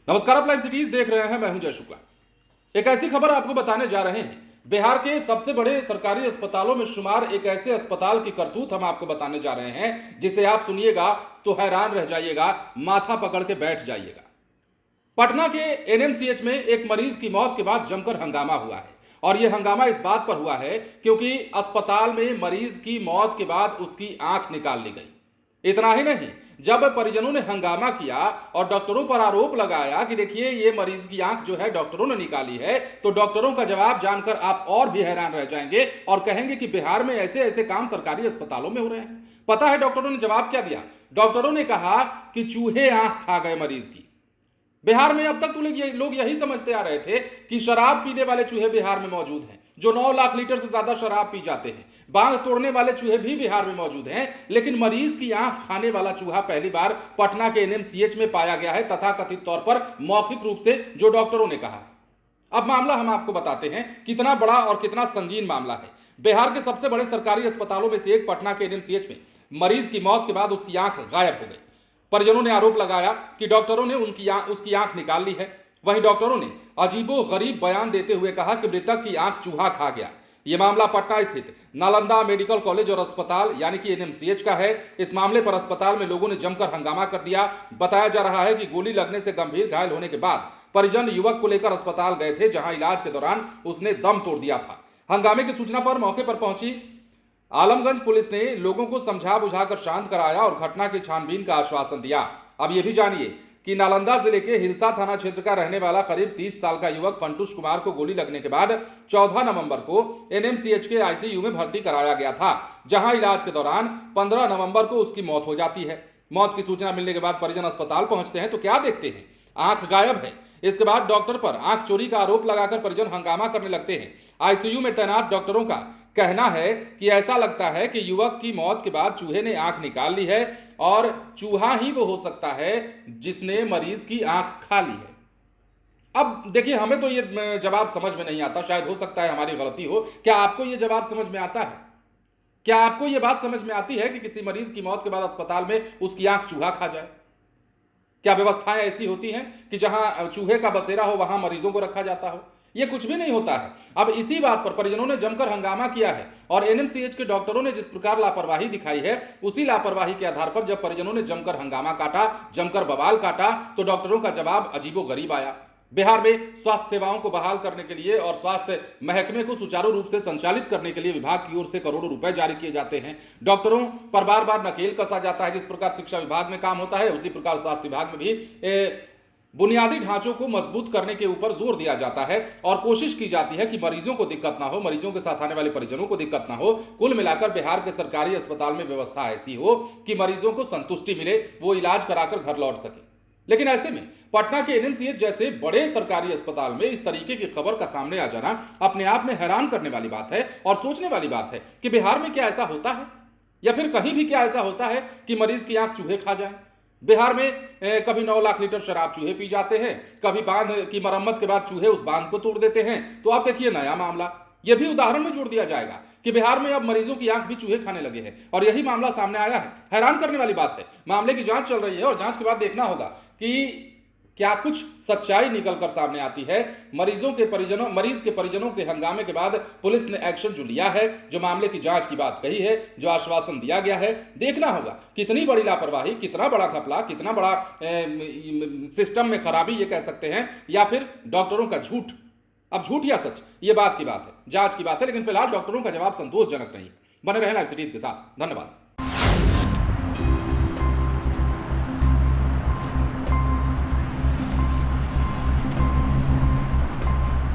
नमस्कार, आप live cities देख रहे हैं। मैं हूं जय शुक्ला। एक ऐसी खबर आपको बताने जा रहे हैं। बिहार के सबसे बड़े सरकारी अस्पतालों में शुमार एक ऐसे अस्पताल की करतूत हम आपको बताने जा रहे हैं जिसे आप सुनिएगा तो हैरान रह जाइएगा, माथा पकड़ के बैठ जाइएगा। पटना के एनएमसीएच में एक मरीज की मौत के बाद जमकर हंगामा हुआ है और यह हंगामा इस बात पर हुआ है क्योंकि अस्पताल में मरीज की मौत के बाद उसकी आंख निकाल ली गई। इतना ही नहीं, जब परिजनों ने हंगामा किया और डॉक्टरों पर आरोप लगाया कि देखिए ये मरीज की आंख जो है डॉक्टरों ने निकाली है, तो डॉक्टरों का जवाब जानकर आप और भी हैरान रह जाएंगे और कहेंगे कि बिहार में ऐसे ऐसे काम सरकारी अस्पतालों में हो रहे हैं। पता है डॉक्टरों ने जवाब क्या दिया? डॉक्टरों ने कहा कि चूहे आंख खा गए मरीज की। बिहार में अब तक तो लोग यही समझते आ रहे थे कि शराब पीने वाले चूहे बिहार में मौजूद हैं, जो 9 लाख लीटर से ज्यादा शराब पी जाते हैं। बांग तोड़ने वाले चूहे भी बिहार में मौजूद हैं, लेकिन मरीज की आंख खाने वाला चूहा पहली बार पटना के एनएमसीएच में पाया गया है, तथाकथित तौर पर मौखिक रूप से जो डॉक्टरों ने कहा। अब मामला हम आपको बताते हैं कितना बड़ा और कितना संगीन मामला है। बिहार के सबसे बड़े सरकारी अस्पतालों में से एक पटना के एनएमसीएच में मरीज की मौत के बाद उसकी आंख गायब हो गई। परिजनों ने आरोप लगाया कि डॉक्टरों ने उसकी आंख निकाल ली है। वहीं डॉक्टरों ने अजीबोगरीब बयान देते हुए कहा कि मृतक की आंख चूहा खा गया। यह मामला पटना स्थित नालंदा मेडिकल कॉलेज और अस्पताल यानी कि एनएमसीएच का है। इस मामले पर अस्पताल में लोगों ने जमकर हंगामा कर दिया। बताया जा रहा है कि गोली लगने से गंभीर घायल होने के बाद परिजन युवक को लेकर अस्पताल गए थे, जहां इलाज के दौरान उसने दम तोड़ दिया था। हंगामे की सूचना पर मौके पर पहुंची आलमगंज पुलिस ने लोगों को समझा बुझाकर शांत कराया और घटना की छानबीन का आश्वासन दिया। अब यह भी जानिए कि नालंदा जिले के हिलसा थाना क्षेत्र का रहने वाला करीब 30 साल का युवक फंटूश कुमार को गोली लगने के बाद 14 नवंबर को एनएमसीएच के आईसीयू में भर्ती कराया गया था, जहां इलाज के दौरान 15 नवंबर को उसकी मौत हो जाती है। मौत की सूचना मिलने के बाद परिजन अस्पताल पहुंचते हैं तो क्या देखते हैं? आंख गायब है। इसके बाद डॉक्टर पर आंख चोरी का आरोप लगाकर परिजन हंगामा करने लगते हैं। आईसीयू में तैनात डॉक्टरों का कहना है कि ऐसा लगता है कि युवक की मौत के बाद चूहे ने आंख निकाल ली है और चूहा ही वो हो सकता है जिसने मरीज की आंख खा ली है। अब देखिए, हमें तो ये जवाब समझ में नहीं आता, शायद हो सकता है हमारी गलती हो। क्या आपको ये जवाब समझ में आता है? क्या आपको ये बात समझ में आती है कि किसी मरीज की मौत के बाद अस्पताल में उसकी आंख चूहा खा जाए? क्या व्यवस्थाएं ऐसी होती हैं कि जहां चूहे का बसेरा हो वहां मरीजों को रखा जाता हो? ये कुछ भी नहीं होता है। अब इसी बात पर परिजनों ने जमकर हंगामा किया है और एनएमसीएच के डॉक्टरों ने जिस प्रकार लापरवाही दिखाई है, उसी लापरवाही के आधार पर जब परिजनों ने जमकर हंगामा काटा, जमकर बवाल काटा, तो डॉक्टरों का जवाब अजीबोगरीब आया। बिहार में स्वास्थ्य सेवाओं को बहाल करने के लिए और स्वास्थ्य महकमे को सुचारू रूप से संचालित करने के लिए विभाग की ओर से करोड़ों रुपए जारी किए जाते हैं। डॉक्टरों पर बार बार नकेल कसा जाता है। जिस प्रकार शिक्षा विभाग में काम होता है, उसी प्रकार स्वास्थ्य विभाग में भी बुनियादी ढांचों को मजबूत करने के ऊपर जोर दिया जाता है और कोशिश की जाती है कि मरीजों को दिक्कत ना हो, मरीजों के साथ आने वाले परिजनों को दिक्कत ना हो। कुल मिलाकर बिहार के सरकारी अस्पताल में व्यवस्था ऐसी हो कि मरीजों को संतुष्टि मिले, वो इलाज कराकर घर लौट सके। लेकिन ऐसे में पटना के एनएमसीएच जैसे बड़े सरकारी अस्पताल में इस तरीके की खबर का सामने आ जाना अपने आप में हैरान करने वाली बात है और सोचने वाली बात है कि बिहार में क्या ऐसा होता है या फिर कहीं भी क्या ऐसा होता है कि मरीज की आंख चूहे खा जाए। बिहार में कभी 9 लाख लीटर शराब चूहे पी जाते हैं, कभी बांध की मरम्मत के बाद चूहे उस बांध को तोड़ देते हैं। तो अब देखिए नया मामला, यह भी उदाहरण में जोड़ दिया जाएगा कि बिहार में अब मरीजों की आंख भी चूहे खाने लगे हैं और यही मामला सामने आया है। हैरान करने वाली बात है। मामले की जांच चल रही है और जांच के बाद देखना होगा कि क्या कुछ सच्चाई निकल कर सामने आती है। मरीज के परिजनों के हंगामे के बाद पुलिस ने एक्शन जो लिया है, जो मामले की जांच की बात कही है, जो आश्वासन दिया गया है, देखना होगा कितनी बड़ी लापरवाही, कितना बड़ा घपला, कितना बड़ा सिस्टम में खराबी ये कह सकते हैं, या फिर डॉक्टरों का झूठ। अब झूठ या सच, ये बात की बात है, जांच की बात है, लेकिन फिलहाल डॉक्टरों का जवाब संतोषजनक नहीं। बने रहें लाइव सिटीज के साथ। धन्यवाद।